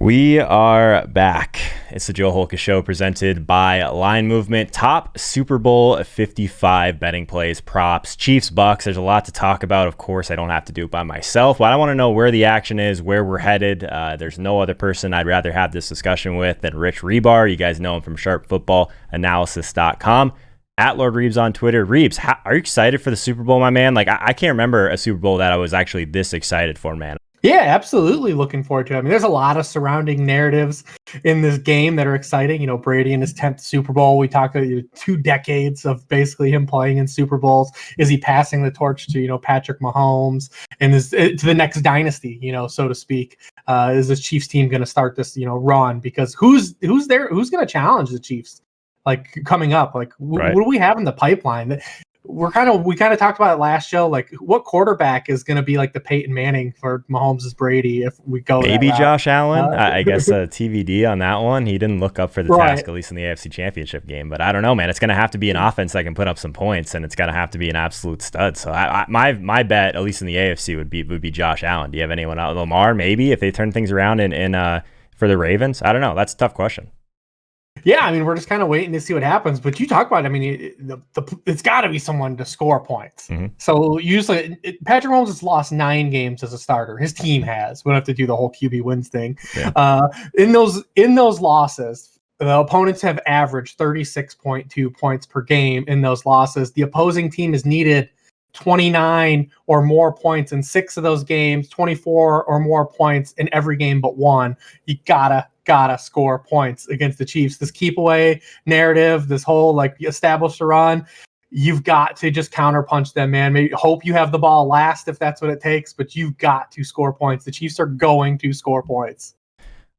We are back. It's the Joe Holka Show presented by Line Movement. Top Super Bowl 55 betting plays, props, Chiefs, Bucks. There's a lot to talk about. Of course, I don't have to do it by myself, but I want to know where the action is, where we're headed. There's no other person I'd rather have this discussion with than Rich Rebar. You guys know him from sharpfootballanalysis.com. At Lord Reeves on Twitter. Reeves, are you excited for the Super Bowl, my man? Like, I can't remember a Super Bowl that I was actually this excited for, man. Yeah, absolutely looking forward to it. I mean, there's a lot of surrounding narratives in this game that are exciting. You know, Brady in his 10th Super Bowl. We talked about 2 decades of basically him playing in Super Bowls. Is he passing the torch to, Patrick Mahomes and to the next dynasty, so to speak? Is this Chiefs team going to start this, run? Because who's there? Who's going to challenge the Chiefs? Like coming up, like right. What do we have in the pipeline? We kind of talked about it last show. Like, what quarterback is going to be like the Peyton Manning for Mahomes' Brady if we go? Maybe Josh Allen. I guess TBD on that one. He didn't look up for the task, at least in the AFC Championship game. But I don't know, man. It's going to have to be an offense that can put up some points, and it's going to have to be an absolute stud. So my bet, at least in the AFC, would be Josh Allen. Do you have anyone out? Lamar, maybe, if they turn things around in for the Ravens. I don't know. That's a tough question. Yeah, I mean, we're just kind of waiting to see what happens. But you talk about, I mean, it's got to be someone to score points. Mm-hmm. So usually, Patrick Mahomes has lost 9 games as a starter. His team has. We don't have to do the whole QB wins thing. Yeah. In those losses, the opponents have averaged 36.2 points per game in those losses. The opposing team has needed 29 or more points in 6 of those games, 24 or more points in every game but one. You gotta score points against the Chiefs. This keep away narrative, this whole establish a run, you've got to just counterpunch them, man. Maybe hope you have the ball last if that's what it takes, but you've got to score points. The Chiefs are going to score points.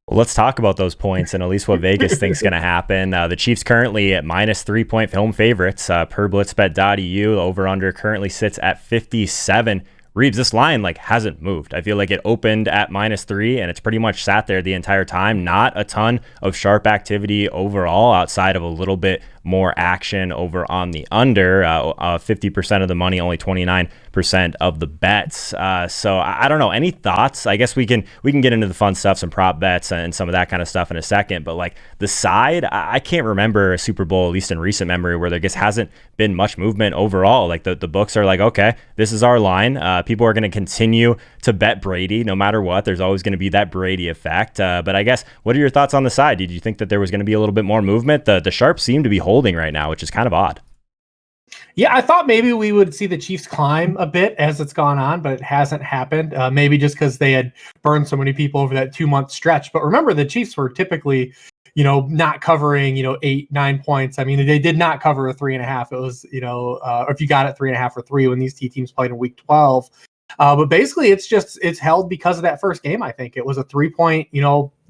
Well, let's talk about those points and at least what Vegas thinks going to happen. The Chiefs currently at minus 3-point home favorites per blitzbet.eu. The over-under currently sits at 57. Reeves, this line hasn't moved. I feel like it opened at minus 3 and it's pretty much sat there the entire time. Not a ton of sharp activity overall outside of a little bit more action over on the under. 50% of the money, only 29% of the bets. So I don't know. Any thoughts? I guess we can get into the fun stuff, some prop bets and some of that kind of stuff in a second. But the side, I can't remember a Super Bowl, at least in recent memory, where there just hasn't been much movement overall. The books are okay, this is our line. People are going to continue to bet Brady no matter what. There's always going to be that Brady effect. But I guess, what are your thoughts on the side? Did you think that there was going to be a little bit more movement? The sharps seem to be holding right now, which is kind of odd. Yeah, I thought maybe we would see the Chiefs climb a bit as it's gone on, but it hasn't happened. Maybe just because they had burned so many people over that 2-month stretch. But remember, the Chiefs were typically, not covering, 8-9 points. I mean, they did not cover a 3.5. It was, or if you got it 3.5 or 3 when these two teams played in week 12. But basically, it's held because of that first game. I think it was a 3-point,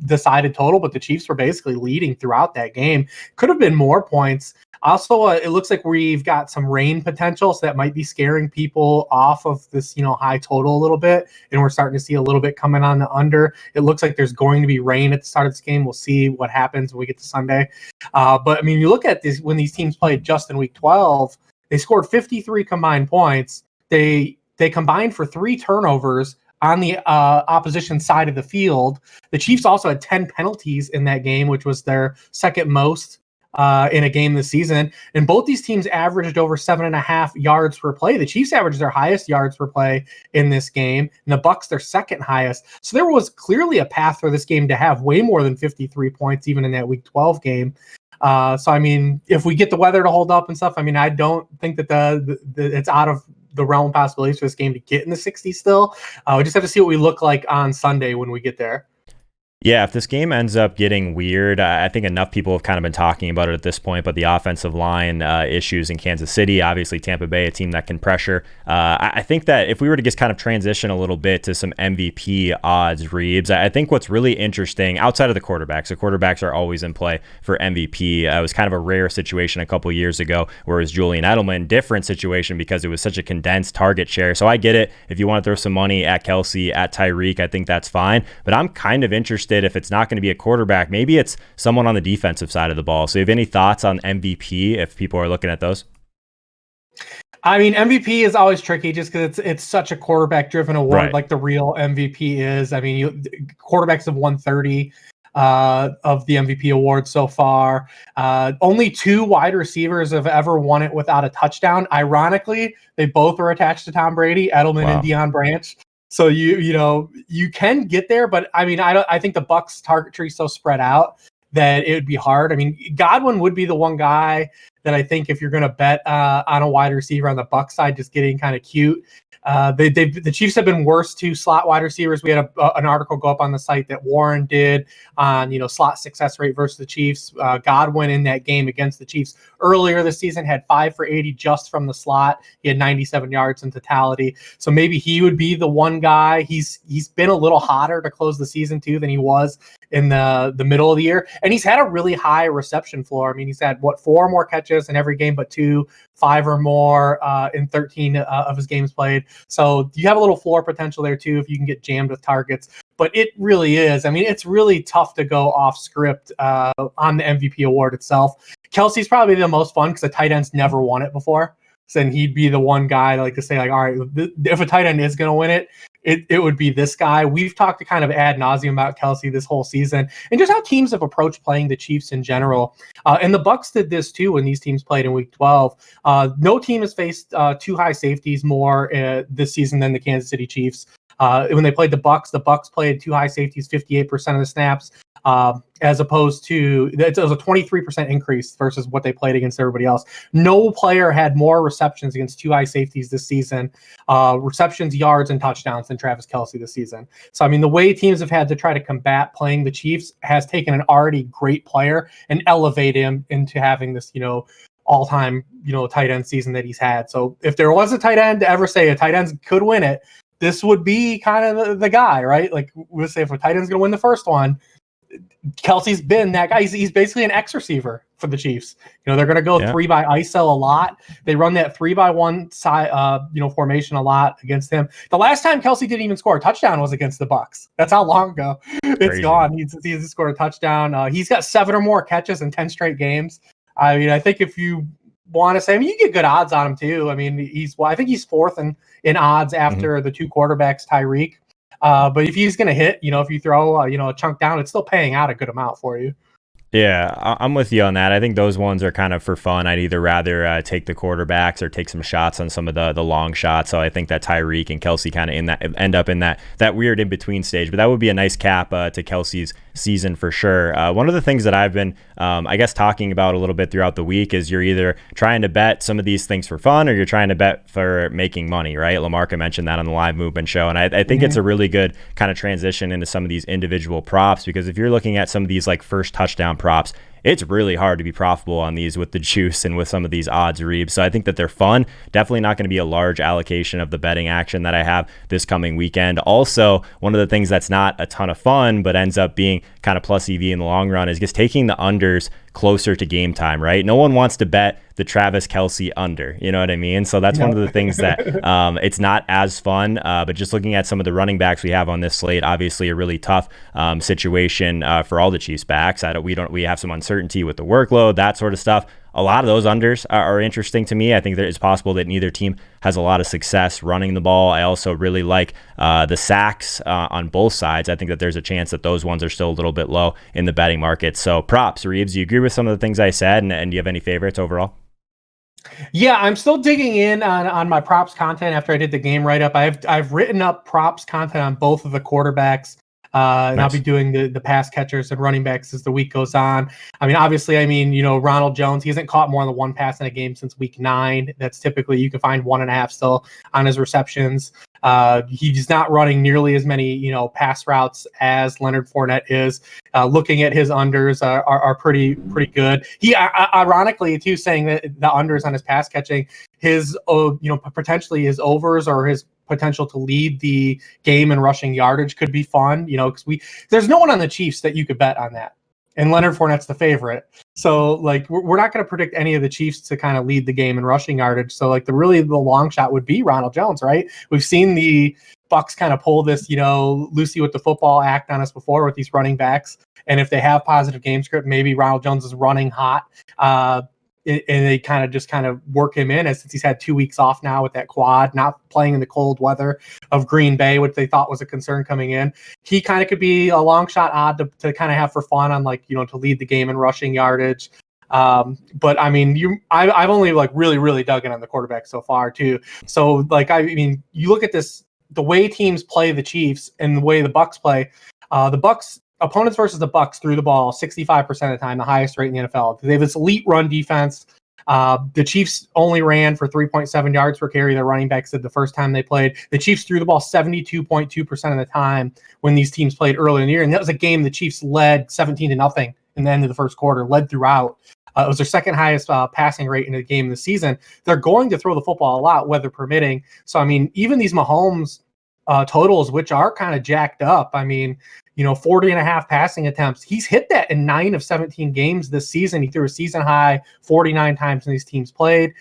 decided total, but the Chiefs were basically leading throughout that game. Could have been more points. Also, it looks like we've got some rain potential, so that might be scaring people off of this, high total a little bit. And we're starting to see a little bit coming on the under. It looks like there's going to be rain at the start of this game. We'll see what happens when we get to Sunday. But I mean, you look at this when these teams played just in week 12, they scored 53 combined points. They combined for 3 turnovers on the opposition side of the field. The Chiefs also had 10 penalties in that game, which was their second most in a game this season. And both these teams averaged over 7.5 yards per play. The Chiefs averaged their highest yards per play in this game, and the Bucks their second highest. So there was clearly a path for this game to have way more than 53 points, even in that Week 12 game. So, I mean, if we get the weather to hold up and stuff, I mean, I don't think that it's out of the realm of possibilities for this game to get in the 60s still. We just have to see what we look like on Sunday when we get there. Yeah, if this game ends up getting weird, I think enough people have kind of been talking about it at this point, but the offensive line issues in Kansas City, obviously Tampa Bay, a team that can pressure. I think that if we were to just kind of transition a little bit to some MVP odds, Reeves, I think what's really interesting outside of the quarterbacks, the quarterbacks are always in play for MVP. It was kind of a rare situation a couple years ago where it was Julian Edelman, different situation because it was such a condensed target share. So I get it. If you want to throw some money at Kelsey, at Tyreek, I think that's fine. But I'm kind of interested if it's not going to be a quarterback, maybe it's someone on the defensive side of the ball. So you have any thoughts on MVP if people are looking at those? I mean, MVP is always tricky just because it's such a quarterback driven award, Right. like the real MVP is. I mean, quarterbacks have won 30 of the MVP award so far. Only 2 wide receivers have ever won it without a touchdown. Ironically, they both are attached to Tom Brady, Edelman and Deion Branch. So you can get there, but I mean, I think the Bucs target tree is so spread out that it would be hard. I mean, Godwin would be the one guy that I think if you're going to bet on a wide receiver on the Bucs side, just getting kind of cute. The Chiefs have been worse to slot wide receivers. We had an article go up on the site that Warren did on slot success rate versus the Chiefs. Godwin in that game against the Chiefs earlier this season had 5 for 80 just from the slot. He had 97 yards in totality. So maybe he would be the one guy. He's been a little hotter to close the season too than he was in the middle of the year, and he's had a really high reception floor. I mean, he's had 4 more catches in every game but 2, 5 or more in 13 of his games played. So you have a little floor potential there too if you can get jammed with targets. But it really is. I mean, it's really tough to go off script on the MVP award itself. Kelsey's probably the most fun because the tight end's never won it before. So then he'd be the one guy to say, all right, if a tight end is going to win it, it would be this guy. We've talked to kind of ad nauseum about Kelsey this whole season and just how teams have approached playing the Chiefs in general. And the Bucs did this too when these teams played in Week 12. No team has faced 2 high safeties more this season than the Kansas City Chiefs. When they played the Bucs played 2 high safeties 58% of the snaps, as opposed to it was a 23% increase versus what they played against everybody else. No player had more receptions against 2 high safeties this season, receptions, yards, and touchdowns than Travis Kelce this season. So, I mean, the way teams have had to try to combat playing the Chiefs has taken an already great player and elevate him into having this, all-time, tight end season that he's had. So if there was a tight end to ever say a tight end could win it, this would be kind of the guy, right? Like we'll say if a tight end's going to win the first one, Kelsey's been that guy. He's basically an X receiver for the Chiefs. They're going to go 3 by ISO a lot. They run that 3 by 1 side, formation a lot against him. The last time Kelsey didn't even score a touchdown was against the Bucs. That's how long ago it's gone. He's scored a touchdown. He's got 7 or more catches in 10 straight games. I mean, I think if you want to say, you get good odds on him too. I mean, I think he's 4th in odds after the 2 quarterbacks, Tyreek. But if he's going to hit, if you throw, a chunk down, it's still paying out a good amount for you. Yeah, I'm with you on that. I think those ones are kind of for fun. I'd either rather take the quarterbacks or take some shots on some of the long shots. So I think that Tyreek and Kelsey kind of end up in that weird in between stage. But that would be a nice cap to Kelsey's season for sure. One of the things that I've been, talking about a little bit throughout the week is you're either trying to bet some of these things for fun or you're trying to bet for making money, right? Lamarca mentioned that on the Live Movement show. And I think it's a really good kind of transition into some of these individual props, because if you're looking at some of these like first touchdown props, it's really hard to be profitable on these with the juice and with some of these odds, Reeves. So I think that they're fun. Definitely not going to be a large allocation of the betting action that I have this coming weekend. Also, one of the things that's not a ton of fun, but ends up being kind of plus EV in the long run is just taking the unders closer to game time, right? No one wants to bet the Travis Kelce under, you know what I mean? So that's one of the things that it's not as fun, but just looking at some of the running backs we have on this slate, obviously a really tough situation for all the Chiefs backs. We have some uncertainty with the workload, that sort of stuff. A lot of those unders are interesting to me. I think that it's possible that neither team has a lot of success running the ball. I also really like the sacks on both sides. I think that there's a chance that those ones are still a little bit low in the betting market. So props, Reeves, do you agree with some of the things I said? And do you have any favorites overall? Yeah, I'm still digging in on my props content after I did the game write-up. I've written up props content on both of the quarterbacks. And I'll be doing the pass catchers and running backs as the week goes on. I mean, obviously, Ronald Jones, he hasn't caught more than 1 pass in a game since week 9. That's typically, you can find 1.5 still on his receptions. He's not running nearly as many, pass routes as Leonard Fournette is. Looking at his unders are pretty good. He, ironically, too, saying that the unders on his pass catching, his, potentially his overs or his potential to lead the game in rushing yardage could be fun, because there's no one on the Chiefs that you could bet on that. And Leonard Fournette's the favorite. So, we're not going to predict any of the Chiefs to kind of lead the game in rushing yardage. So, the long shot would be Ronald Jones, right? We've seen the Bucs kind of pull this, Lucy with the football act on us before with these running backs. And if they have positive game script, maybe Ronald Jones is running hot. and they kind of work him in, as since he's had 2 weeks off now with that quad, not playing in the cold weather of Green Bay, which they thought was a concern coming in. He kind of could be a long shot odd to kind of have for fun on, like, to lead the game in rushing yardage. But I mean, I've only like really dug in on the quarterback so far too. So like, I mean, you look at this, the way teams play the Chiefs and the way the Bucs play, the Bucs opponents versus the Bucs threw the ball 65% of the time, the highest rate in the NFL. They have this elite run defense. The Chiefs only ran for 3.7 yards per carry. Their running backs did the first time they played. The Chiefs threw the ball 72.2% of the time when these teams played early in the year. And that was a game the Chiefs led 17-0 in the end of the first quarter, led throughout. It was their second highest passing rate in the game this season. They're going to throw the football a lot, weather permitting. So, I mean, even these Mahomes totals, which are kind of jacked up, I mean, 40.5 passing attempts. He's hit that in 9 of 17 games this season. He threw a season high 49 times in these teams played.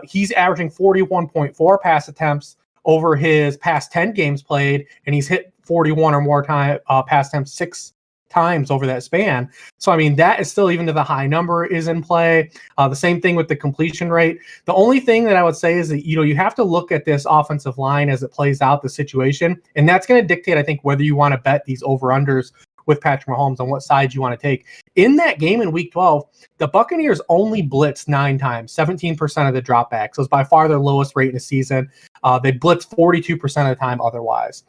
He's averaging 41.4 pass attempts over his past 10 games played, and he's hit 41 or more pass attempts 6 times over that span. So, I mean, that is still, even to the high number, is in play. The same thing with the completion rate. The only thing that I would say is that, you have to look at this offensive line as it plays out the situation. And that's going to dictate, I think, whether you want to bet these over-unders with Patrick Mahomes on what side you want to take. In that game in week 12, the Buccaneers only blitzed 9 times, 17% of the dropbacks. So it's by far their lowest rate in the season. They blitzed 42% of the time otherwise.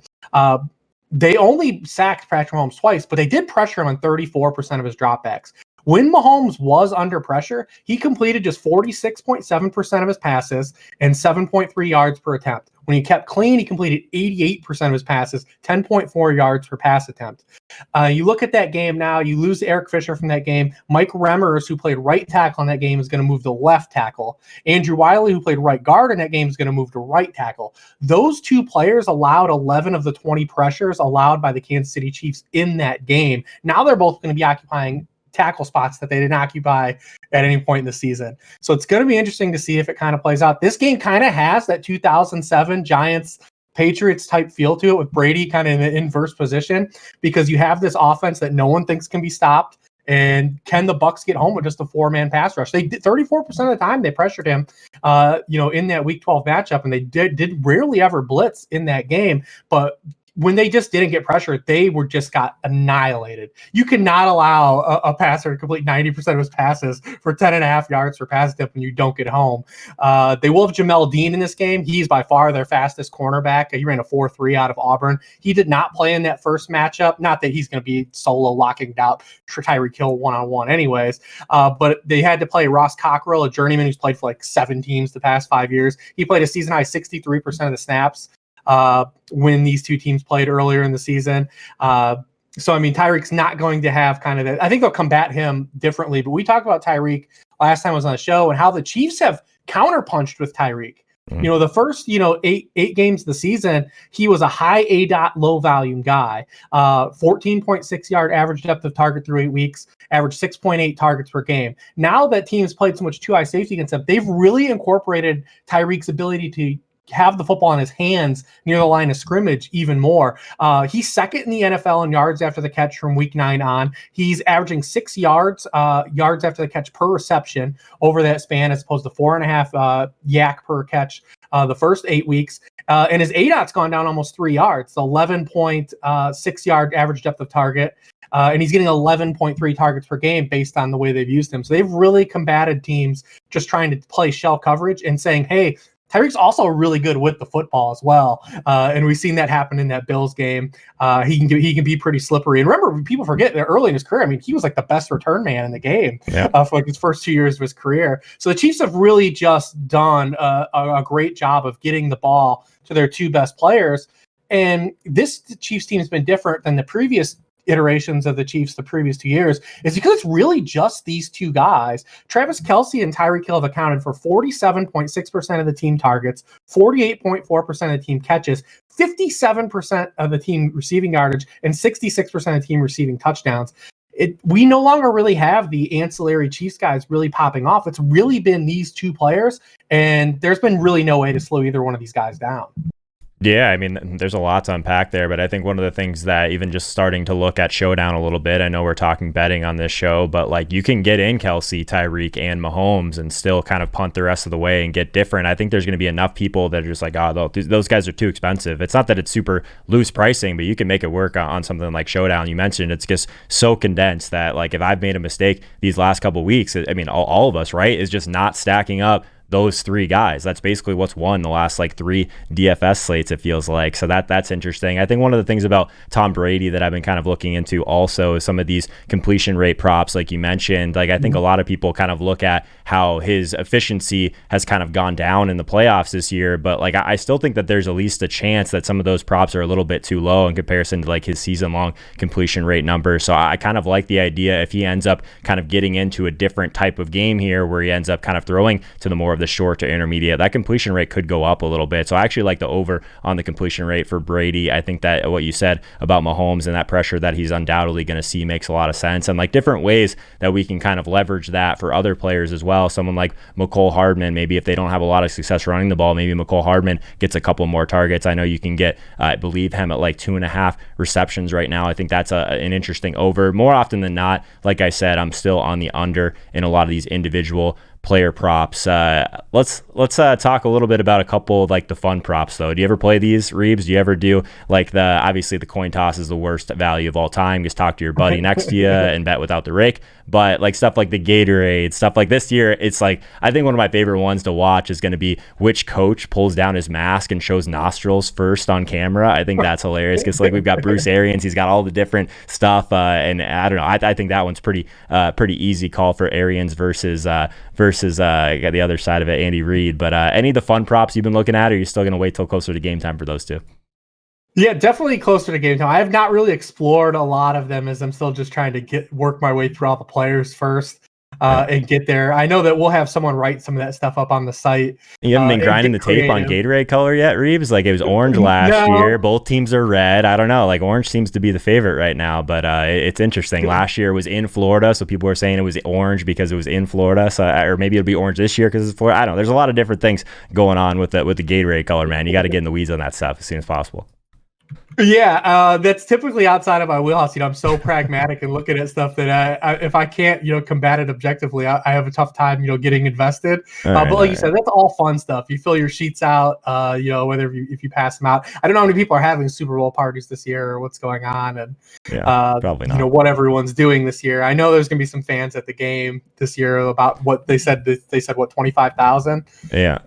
They only sacked Patrick Mahomes twice, but they did pressure him on 34% of his dropbacks. When Mahomes was under pressure, he completed just 46.7% of his passes and 7.3 yards per attempt. When he kept clean, he completed 88% of his passes, 10.4 yards per pass attempt. You look at that game now, you lose Eric Fisher from that game. Mike Remmers, who played right tackle in that game, is going to move to left tackle. Andrew Wiley, who played right guard in that game, is going to move to right tackle. Those two players allowed 11 of the 20 pressures allowed by the Kansas City Chiefs in that game. Now they're both going to be occupying tackle spots that they didn't occupy at any point in the season. So it's going to be interesting to see if it kind of plays out. This game kind of has that 2007 Giants Patriots type feel to it, with Brady kind of in the inverse position, because you have this offense that no one thinks can be stopped. And can the Bucs get home with just a 4-man pass rush? They did 34% of the time they pressured him, in that Week 12 matchup, and they did rarely ever blitz in that game. But when they just didn't get pressure, they just got annihilated. You cannot allow a passer to complete 90% of his passes for 10.5 yards per pass attempt when you don't get home. They will have Jamel Dean in this game. He's by far their fastest cornerback. He ran a 4.3 out of Auburn. He did not play in that first matchup. Not that he's going to be solo locking down Tyreek Hill one-on-one anyways. But they had to play Ross Cockrell, a journeyman who's played for like 7 teams the past 5 years. He played a season high 63% of the snaps when these two teams played earlier in the season. So, I mean, Tyreek's not going to have kind of that. I think they'll combat him differently. But we talked about Tyreek last time I was on the show and how the Chiefs have counterpunched with Tyreek. The first, 8 games of the season, he was a high ADOT, low volume guy. 14.6 yard average depth of target through 8 weeks, averaged 6.8 targets per game. Now that teams played so much 2-high safety against them, they've really incorporated Tyreek's ability to have the football in his hands near the line of scrimmage even more. He's second in the NFL in yards after the catch from week 9 on. He's averaging 6 yards after the catch per reception over that span, as opposed to 4.5 yak per catch the first 8 weeks. And his ADOT's gone down almost 3 yards, 11.6 yard average depth of target. And he's getting 11.3 targets per game based on the way they've used him. So they've really combated teams just trying to play shell coverage and saying, hey, Tyreek's also really good with the football as well, and we've seen that happen in that Bills game. He can be pretty slippery. And remember, people forget that early in his career, I mean, he was like the best return man in the game for like his first 2 years of his career. So the Chiefs have really just done a great job of getting the ball to their 2 best players. And this Chiefs team has been different than the previous iterations of the Chiefs the previous 2 years, is because it's really just these 2 guys. Travis Kelce and Tyreek Hill have accounted for 47.6% of the team targets, 48.4% of the team catches, 57% of the team receiving yardage, and 66% of the team receiving touchdowns. We no longer really have the ancillary Chiefs guys really popping off. It's really been these 2 players, and there's been really no way to slow either one of these guys down. Yeah, I mean, there's a lot to unpack there, but I think one of the things that even just starting to look at Showdown a little bit, I know we're talking betting on this show, but like you can get in Kelsey, Tyreek, and Mahomes and still kind of punt the rest of the way and get different. I think there's going to be enough people that are just like, oh, those guys are too expensive. It's not that it's super loose pricing, but you can make it work on something like Showdown. You mentioned it's just so condensed that like if I've made a mistake these last couple of weeks, I mean, all of us, right, is just not stacking up those three guys. That's basically what's won the last like three DFS slates, it feels like. So that's interesting. I think one of the things about Tom Brady that I've been kind of looking into also is some of these completion rate props, like you mentioned. Like I think a lot of people kind of look at how his efficiency has kind of gone down in the playoffs this year, but like I still think that there's at least a chance that some of those props are a little bit too low in comparison to like his season-long completion rate number. So I kind of like the idea if he ends up kind of getting into a different type of game here where he ends up kind of throwing to the more of the short to intermediate, that completion rate could go up a little bit. So I actually like the over on the completion rate for Brady. I think that what you said about Mahomes and that pressure that he's undoubtedly going to see makes a lot of sense, and like different ways that we can kind of leverage that for other players as well. Someone like McCole Hardman, maybe if they don't have a lot of success running the ball, maybe McCole Hardman gets a couple more targets. I know you can get, I believe, him at like 2.5 receptions right now. I think that's an interesting over. More often than not, like I said, I'm still on the under in a lot of these individual player props. Let's talk a little bit about a couple of like the fun props though. Do you ever play these, Reeves? Do you ever do like obviously the coin toss is the worst value of all time. Just talk to your buddy next to you and bet without the rake. But like stuff like the Gatorade, stuff like this year, it's like, I think one of my favorite ones to watch is going to be which coach pulls down his mask and shows nostrils first on camera. I think that's hilarious because like we've got Bruce Arians, he's got all the different stuff, and I don't know. I think that one's pretty easy call for Arians versus the other side of it, Andy Reid. But any of the fun props you've been looking at, or are you still going to wait till closer to game time for those two? Yeah, definitely closer to game time. I have not really explored a lot of them as I'm still just trying to work my way through all the players first and get there. I know that we'll have someone write some of that stuff up on the site. You haven't been grinding the tape on Gatorade color yet, Reeves? Like it was orange last year. Both teams are red. I don't know. Like orange seems to be the favorite right now, but it's interesting. Last year was in Florida, so people were saying it was orange because it was in Florida. So, or maybe it'll be orange this year because it's Florida. I don't know. There's a lot of different things going on with the Gatorade color, man. You got to get in the weeds on that stuff as soon as possible. Yeah, that's typically outside of my wheelhouse. I'm so pragmatic and looking at stuff that if I can't, combat it objectively, I have a tough time, getting invested. But like you said, that's all fun stuff. You fill your sheets out, whether if you pass them out. I don't know how many people are having Super Bowl parties this year or what's going on, and probably not. What everyone's doing this year. I know there's going to be some fans at the game this year about what they said. They said what 25,000. Yeah.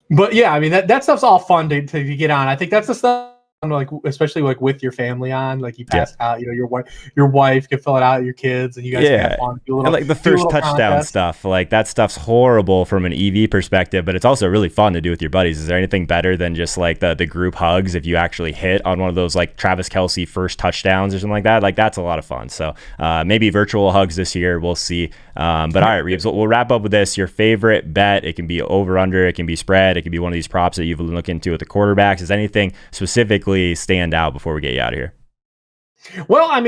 But yeah, I mean that stuff's all fun to get on. I think that's the stuff. Like especially like with your family on, like you pass out, your wife can fill it out, your kids, and you guys can have fun. And like the first touchdown stuff, like that stuff's horrible from an EV perspective, but it's also really fun to do with your buddies. Is there anything better than just like the group hugs if you actually hit on one of those like Travis Kelce first touchdowns or something like that? Like that's a lot of fun. So maybe virtual hugs this year, we'll see. But all right, Reeves, we'll wrap up with this. Your favorite bet? It can be over under, it can be spread, it can be one of these props that you've looked into with the quarterbacks. Is anything specifically stand out before we get you out of here? Well, I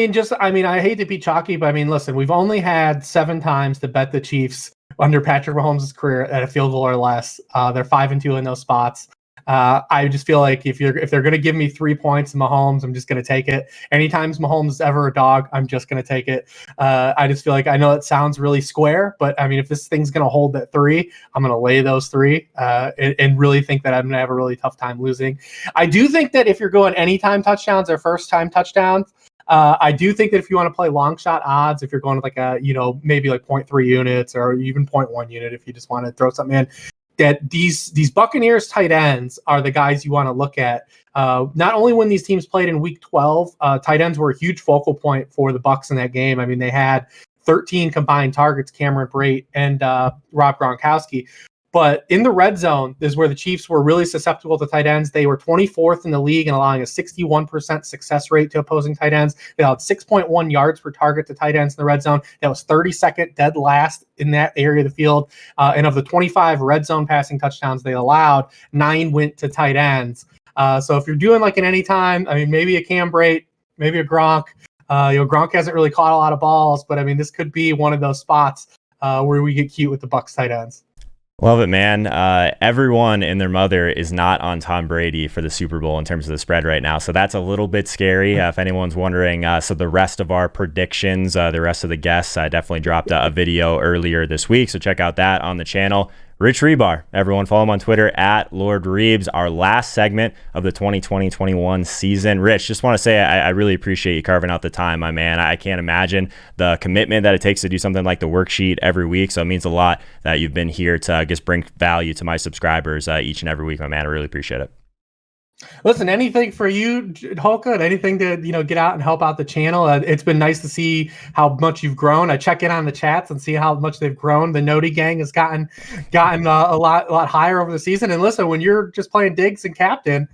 hate to be chalky, but listen, we've only had 7 times to bet the Chiefs under Patrick Mahomes' career at a field goal or less. They're 5-2 in those spots. I just feel like if they're going to give me 3 points in Mahomes, I'm just going to take it. Anytime Mahomes is ever a dog, I'm just going to take it. I just feel like, I know it sounds really square, but if this thing's going to hold at 3, I'm going to lay those 3 and really think that I'm going to have a really tough time losing. I do think that if you're going anytime touchdowns or first time touchdowns, I do think that if you want to play long shot odds, if you're going to like maybe like 0.3 units or even 0.1 unit, if you just want to throw something in, that these Buccaneers tight ends are the guys you want to look at. Not only when these teams played in Week 12, tight ends were a huge focal point for the Bucs in that game. They had 13 combined targets, Cameron Brate and Rob Gronkowski. But in the red zone is where the Chiefs were really susceptible to tight ends. They were 24th in the league in allowing a 61% success rate to opposing tight ends. They allowed 6.1 yards per target to tight ends in the red zone. That was 32nd, dead last in that area of the field. And of the 25 red zone passing touchdowns they allowed, 9 went to tight ends. So if you're doing like an anytime, maybe a Cam Brate, maybe a Gronk. Gronk hasn't really caught a lot of balls, but this could be one of those spots where we get cute with the Bucs tight ends. Love it, man. Everyone and their mother is not on Tom Brady for the Super Bowl in terms of the spread right now. So that's a little bit scary if anyone's wondering. So the rest of our predictions, the rest of the guests, I definitely dropped a video earlier this week. So check out that on the channel. Rich Rebar, everyone follow him on Twitter at Lord Reebs. Our last segment of the 2020-21 season. Rich, just want to say I really appreciate you carving out the time, my man. I can't imagine the commitment that it takes to do something like the worksheet every week. So it means a lot that you've been here to just bring value to my subscribers each and every week, my man. I really appreciate it. Listen, anything for you, Holka, and anything to get out and help out the channel. It's been nice to see how much you've grown. I check in on the chats and see how much they've grown. The Noti-Gang has gotten a lot higher over the season. And listen, when you're just playing Diggs and Captain,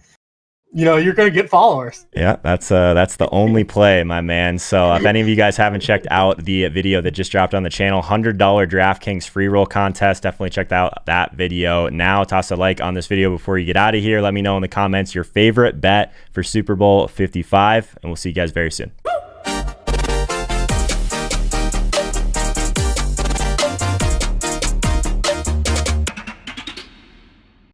you're going to get followers. Yeah, that's the only play, my man. So if any of you guys haven't checked out the video that just dropped on the channel, $100 DraftKings free roll contest, definitely check out that video now. Toss a like on this video before you get out of here. Let me know in the comments your favorite bet for Super Bowl 55, and we'll see you guys very soon.